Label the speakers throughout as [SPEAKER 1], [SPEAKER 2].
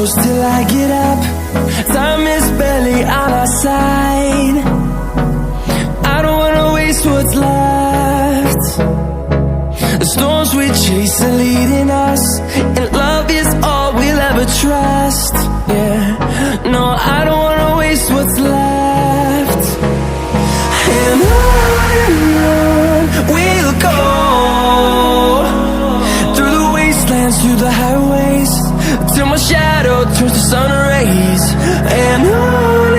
[SPEAKER 1] close till I get up. Time is barely on our side. I don't wanna waste what's left. The storms we chase are leading us, and love is all we'll ever trust. Yeah, no, I don't wanna waste what's left. And on we'll go, through the wastelands, through the highways, till my shadow turns to sun rays. And on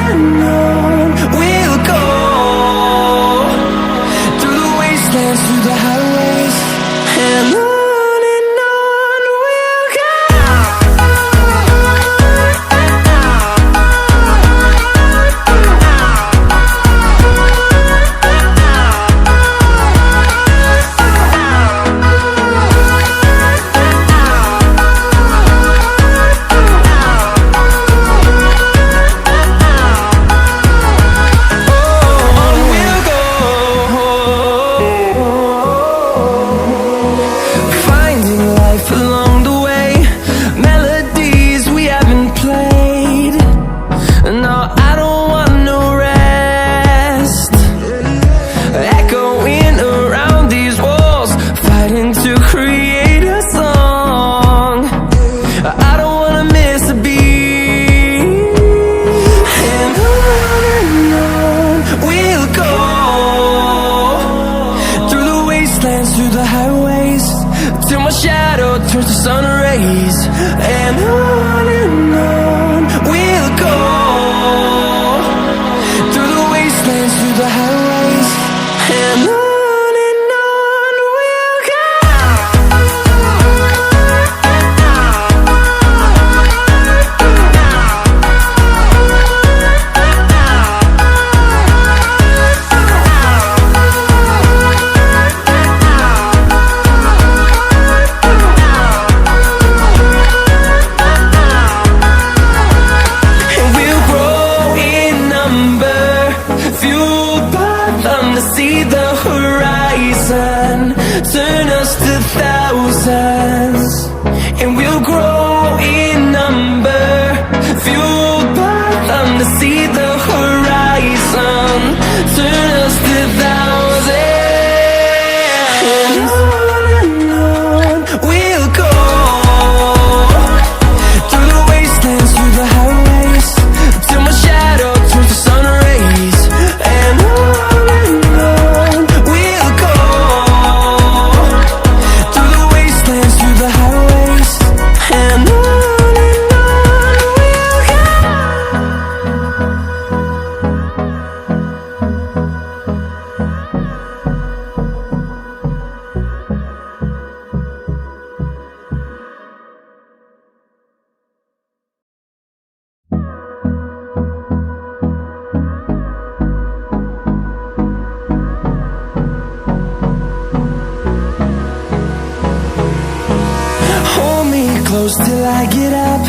[SPEAKER 1] we'll go, through the wastelands, through the highways, and on we'll go. Through the highways, till my shadow turns to sun rays. And on we'll go, through the wastelands, through the highways, and on we'll go. See the horizon, turn us to thousands, and we'll grow in number, fueled by them. To see the horizon, turn us to thousands, and on we'll go, through the wastelands, through the highways, till my shadow turns to sun rays. And close till I get up.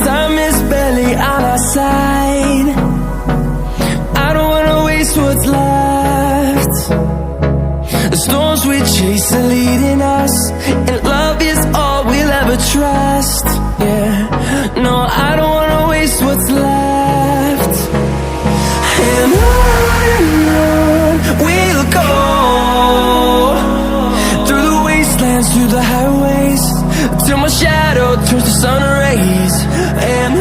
[SPEAKER 1] Time is barely on our side. I don't wanna waste what's left. The storms we chase are leading us, and love is all we'll ever trust. Yeah, no, I don't wanna waste what's left. And on we'll go, through the wastelands, through the highways, till my shadow turns to sun rays. And